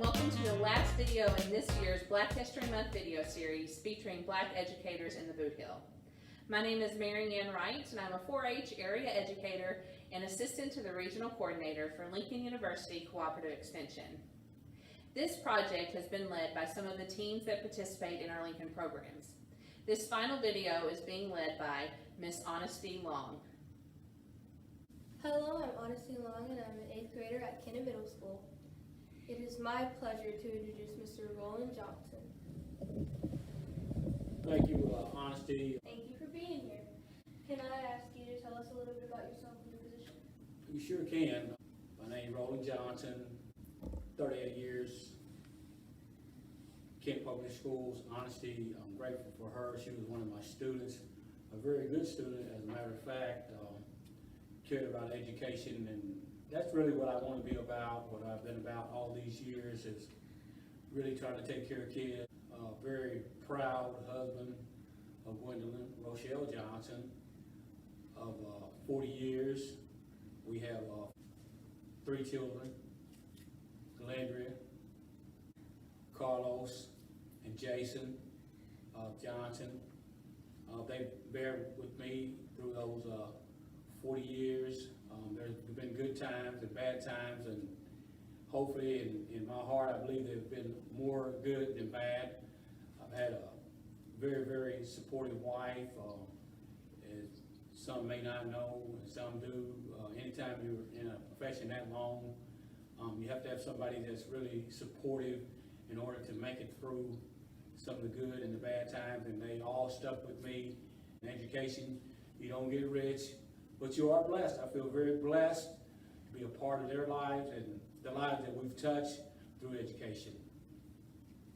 welcome to the last video in this year's Black History Month video series featuring Black educators in the Bootheel. My name is Mary Ann Wright, and I'm a 4-H area educator and assistant to the regional coordinator for Lincoln University Cooperative Extension. This project has been led by some of the teams that participate in our Lincoln programs. This final video is being led by Miss Ahnisti Long. Hello, I'm Ahnisti Long, and I'm an 8th grader at Kennett Middle School. It is my pleasure to introduce Mr. Roland Johnson. Thank you, Ahnisti. Thank you for being here. Can I ask you to tell us a little bit about yourself and your position? You sure can. My name is Roland Johnson, 38 years, Kent Public Schools. Ahnisti, I'm grateful for her. She was one of my students, a very good student, as a matter of fact. Cared about education, and that's really what I want to be about, what I've been about all these years, is really trying to take care of kids. Very proud husband of Gwendolyn Rochelle Johnson of 40 years. We have 3 children, Glendria, Carlos, and Jason Johnson. They bear with me through those 40 years. There's been good times and bad times, and hopefully in my heart I believe there's been more good than bad. I've had a very, very supportive wife. As some may not know, and some do. Anytime you're in a profession that long, you have to have somebody that's really supportive in order to make it through some of the good and the bad times, and they all stuck with me. In education, you don't get rich, but you are blessed. I feel very blessed to be a part of their lives and the lives that we've touched through education.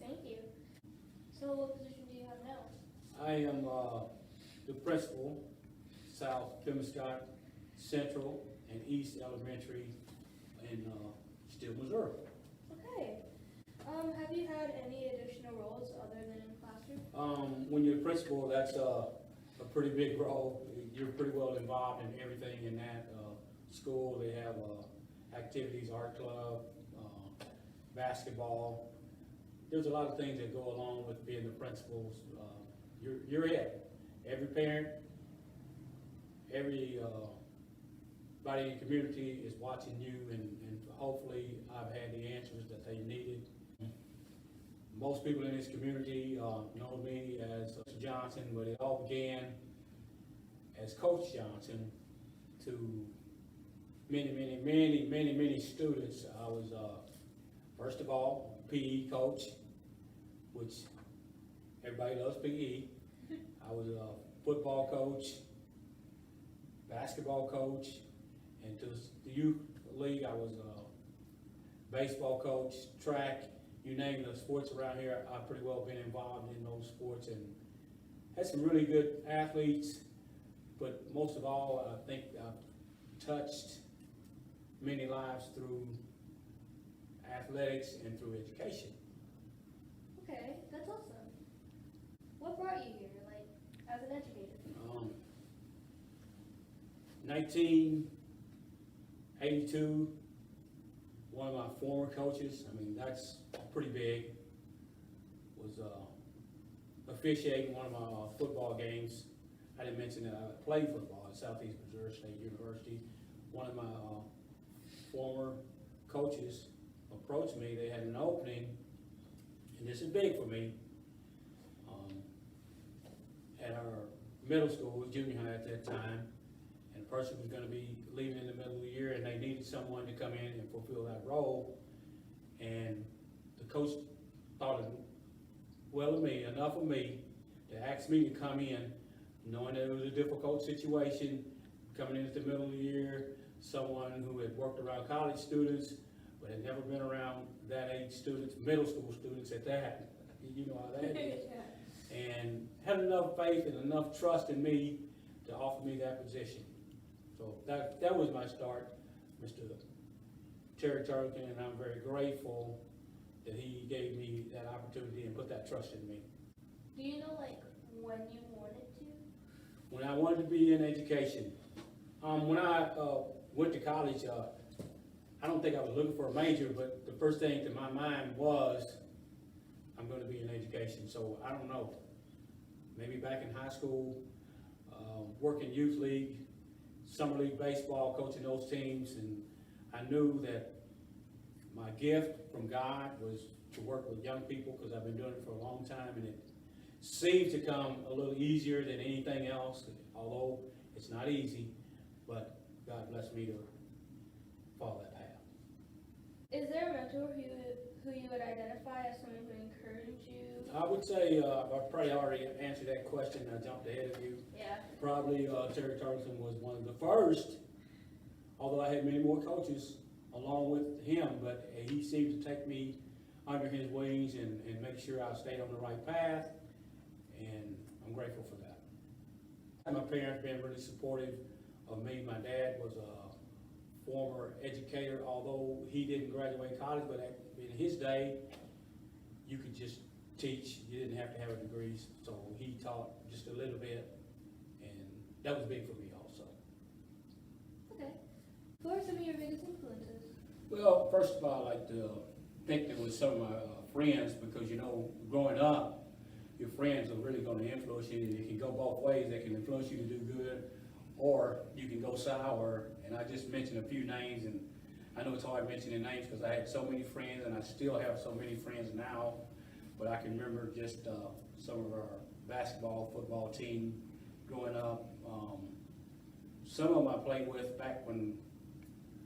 Thank you. So what position do you have now? I am the principal, South Pemiscot Central and East Elementary in Steele, Missouri. Okay. Have you had any additional roles other than in classroom? When you're the principal, that's a pretty big role. You're pretty well involved in everything in that school. They have activities, art club, basketball. There's a lot of things that go along with being the principals. You're it. Every parent, every body in the community is watching you, and hopefully I've had the answers that they needed. Most people in this community know me as Mr. Johnson, but it all began as Coach Johnson to many students. I was, first of all, PE coach, which everybody loves PE. I was a football coach, basketball coach, and to the youth league, I was a baseball coach, track, you name the sports around here. I've pretty well been involved in those sports and had some really good athletes. But most of all, I think I've touched many lives through athletics and through education. Okay, that's awesome. What brought you here, like, as an educator? 1982, one of my former coaches, I mean, that's pretty big, was officiating one of my football games. I didn't mention that I played football at Southeast Missouri State University. One of my former coaches approached me. They had an opening, and this is big for me, at our middle school, junior high at that time, and the person was going to be leaving in the middle of the year, and they needed someone to come in and fulfill that role. And the coach thought well of me, enough of me, to ask me to come in, knowing that it was a difficult situation, coming in at the middle of the year, someone who had worked around college students, but had never been around that age students, middle school students at that. You know how that is. And had enough faith and enough trust in me to offer me that position. So that was my start, Mr. Terry Turlington, and I'm very grateful that he gave me that opportunity and put that trust in me. Do you know, like, when you wanted to? When I wanted to be in education. When I went to college, I don't think I was looking for a major, but the first thing to my mind was, I'm gonna be in education, so I don't know. Maybe back in high school, working youth league, summer league baseball, coaching those teams, and I knew that my gift from God was to work with young people, because I've been doing it for a long time, and it seems to come a little easier than anything else, although it's not easy, but God blessed me to follow that path. Is there a mentor who you would identify as someone who encouraged you? I would say, I probably already answered that question, I jumped ahead of you. Yeah. Probably Terry Tarleton was one of the first, although I had many more coaches along with him, but he seemed to take me under his wings and make sure I stayed on the right path, and I'm grateful for that. My parents been really supportive of me. My dad was a former educator, although he didn't graduate college, but in his day, you could just teach, you didn't have to have a degree, so he taught just a little bit, and that was big for me also. Okay. Who are some of your biggest influences? Well, first of all, I like to think that with some of my friends, because growing up, your friends are really going to influence you. It can go both ways. They can influence you to do good, or you can go sour. And I just mentioned a few names, and I know it's hard mentioning names because I had so many friends, and I still have so many friends now. But I can remember just some of our basketball, football team growing up. Some of them I played with back when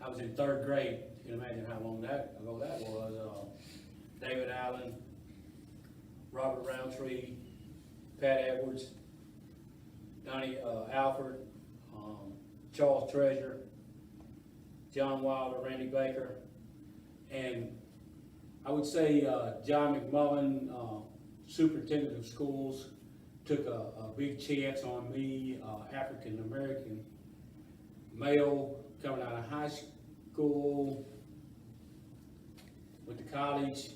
I was in third grade. You can imagine how long ago that was. David Allen, Robert Roundtree, Pat Edwards, Donnie Alford, Charles Treasure, John Wilder, Randy Baker, and I would say John McMullen, superintendent of schools, took a big chance on me, African American male coming out of high school, went to college.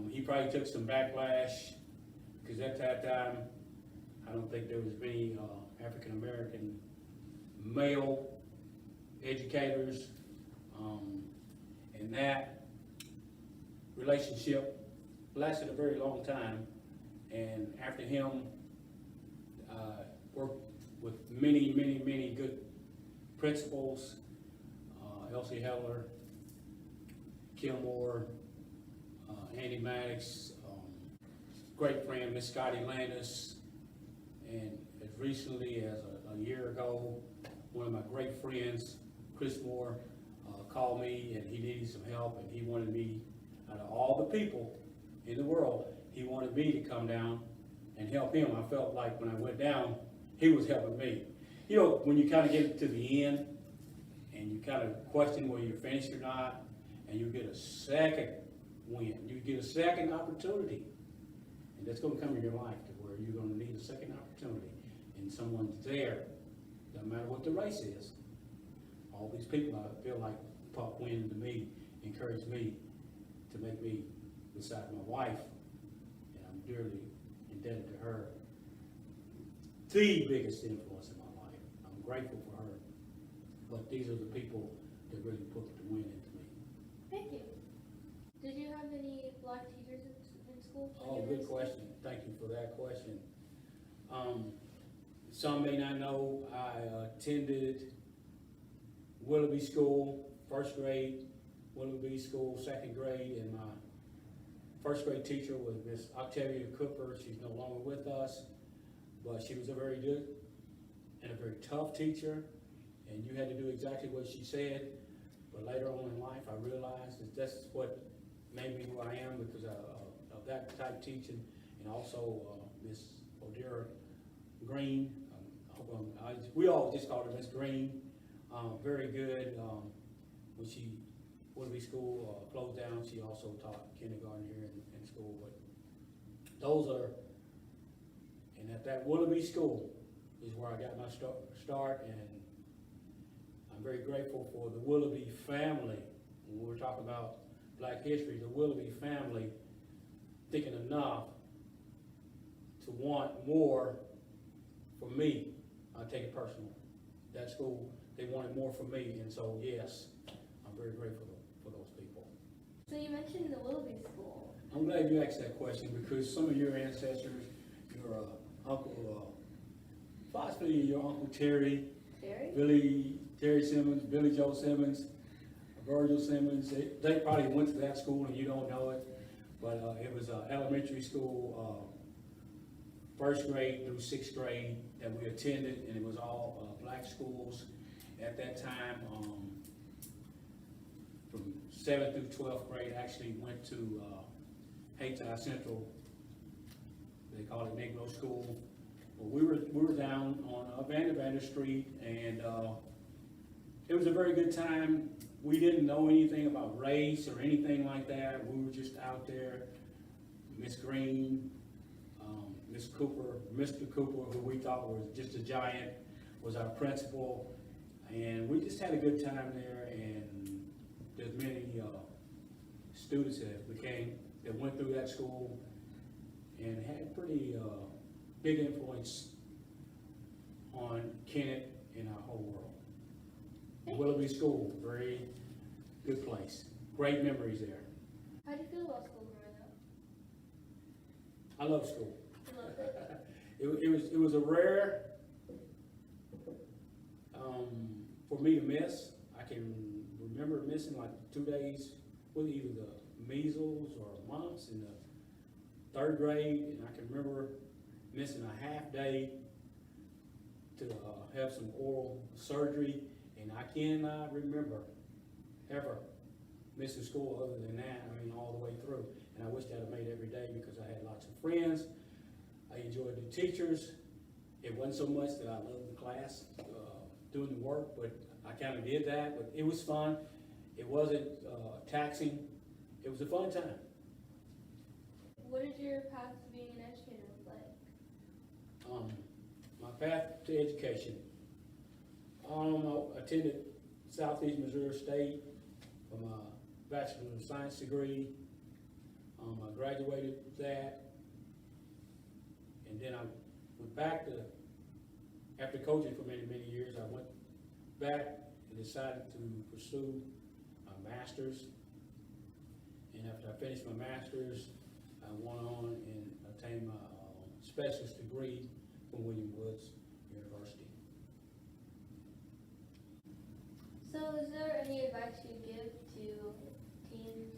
He probably took some backlash because at that time, I don't think there was many African American male educators, and that relationship lasted a very long time. And after him, worked with many good principals, Elsie Heller, Kilmore, Andy Maddox, great friend Miss Scotty Landis, and as recently as a year ago, one of my great friends, Chris Moore, called me and he needed some help, and he wanted me, out of all the people in the world, he wanted me to come down and help him. I felt like when I went down, he was helping me. When you kind of get to the end and you kind of question whether you're finished or not, and you get a second win, you get a second opportunity, and that's going to come in your life to where you're going to need a second opportunity, and someone's there, doesn't matter what the race is. All these people, I feel like, pop wind to me, encourage me to make me, beside my wife, and I'm dearly indebted to her, the biggest influence in my life. I'm grateful for her, but these are the people that really put the wind into me. Thank you. Did you have any black teachers in school? Oh, good question. Thank you for that question. Some may not know, I attended Willoughby School, first grade, Willoughby School, second grade, and my first grade teacher was Miss Octavia Cooper. She's no longer with us, but she was a very good and a very tough teacher, and you had to do exactly what she said. But later on in life, I realized that that's what made me who I am, because of that type of teaching, and also Miss Odira Green. We all just called her Miss Green. Very good. When Willoughby School closed down, she also taught kindergarten here in school. But those are, and at that Willoughby School is where I got my start, and I'm very grateful for the Willoughby family. When we're talking about Black history, the Willoughby family thinking enough to want more for me. I take it personal. That school, they wanted more for me, and so yes, I'm very grateful for those people. So you mentioned the Willoughby School. I'm glad you asked that question because some of your ancestors, your uncle, possibly your Uncle Terry, Terry Simmons, Billy Joe Simmons, Virgil Simmons, they probably went to that school and you don't know it, but it was an elementary school, 1st grade through 6th grade that we attended, and it was all black schools at that time. From 7th through 12th grade, actually went to Hayti Central, they call it Negro School. Well, we were down on Vander Street, and it was a very good time. We didn't know anything about race or anything like that. We were just out there. Miss Green, Miss Cooper, Mr. Cooper, who we thought was just a giant, was our principal, and we just had a good time there. And there's many students that went through that school and had pretty big influence on Kennett and our whole world. Willoughby School, very good place. Great memories there. How do you feel about school growing up? I love school. You loved it? It was a rare for me to miss. I can remember missing like 2 days with either the measles or mumps in the 3rd grade, and I can remember missing a half day to have some oral surgery, and I cannot remember ever missing school other than that. I mean, all the way through. And I wish I'd have made every day because I had lots of friends. I enjoyed the teachers. It wasn't so much that I loved the class, doing the work, but I kind of did that. But it was fun. It wasn't taxing. It was a fun time. What did your path to being an educator look like? My path to education. I attended Southeast Missouri State for my Bachelor of Science degree. I graduated with that, and then I went back to, after coaching for many, many years, I went back and decided to pursue my master's. And after I finished my master's, I went on and obtained my specialist degree from William Woods University. So is there any advice you'd give to teens?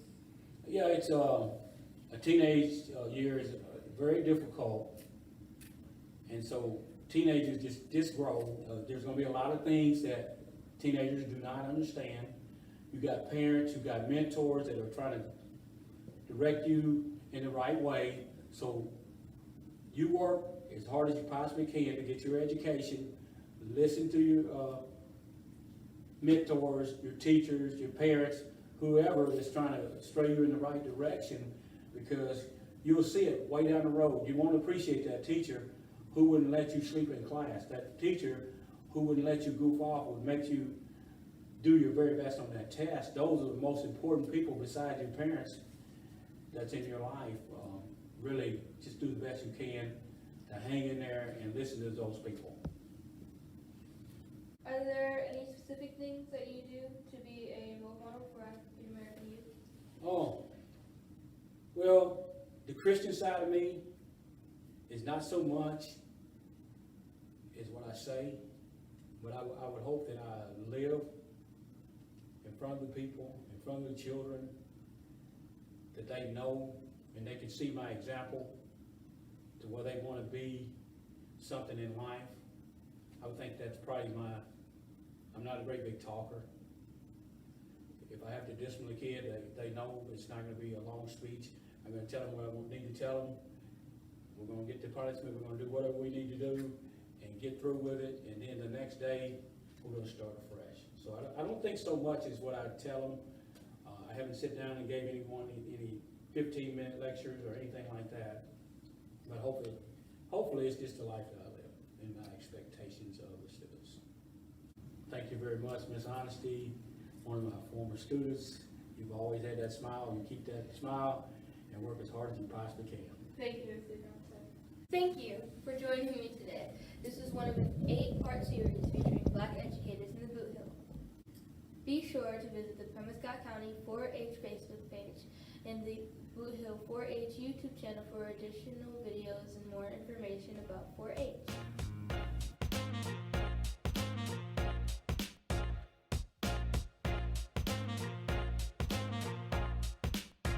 Yeah, it's a teenage year is very difficult, and so teenagers just grow. There's going to be a lot of things that teenagers do not understand. You got parents, you got mentors that are trying to direct you in the right way. So you work as hard as you possibly can to get your education. Listen to your mentors, your teachers, your parents, whoever is trying to stray you in the right direction, because you'll see it way down the road. You won't appreciate that teacher who wouldn't let you sleep in class, that teacher who wouldn't let you goof off, would make you do your very best on that test. Those are the most important people besides your parents that's in your life. Really just do the best you can to hang in there and listen to those people. Are there any specific things that you do to be a role model for African American youth? Oh, well, the Christian side of me is not so much as what I say, but I would hope that I live in front of the people, in front of the children, that they know and they can see my example to where they want to be something in life. I would think that's probably I'm not a great big talker. If I have to discipline a kid, they know it's not going to be a long speech. I'm going to tell them what I need to tell them. We're going to get the punishment. We're going to do whatever we need to do and get through with it. And then the next day, we're going to start afresh. So I don't think so much is what I tell them. I haven't sit down and gave anyone any 15-minute lectures or anything like that. But hopefully it's just the life that I live and my expectations of the students. Thank you very much, Ms. Ahnisti, one of my former students. You've always had that smile. You keep that smile and work as hard as you possibly can. Thank you, Mr. Johnson. Thank you for joining me today. This is one of an 8-part series featuring Black educators in the Bootheel. Be sure sure to visit the Pemiscot County 4-H Facebook page and the Bootheel 4-H YouTube channel for additional videos and more information about 4-H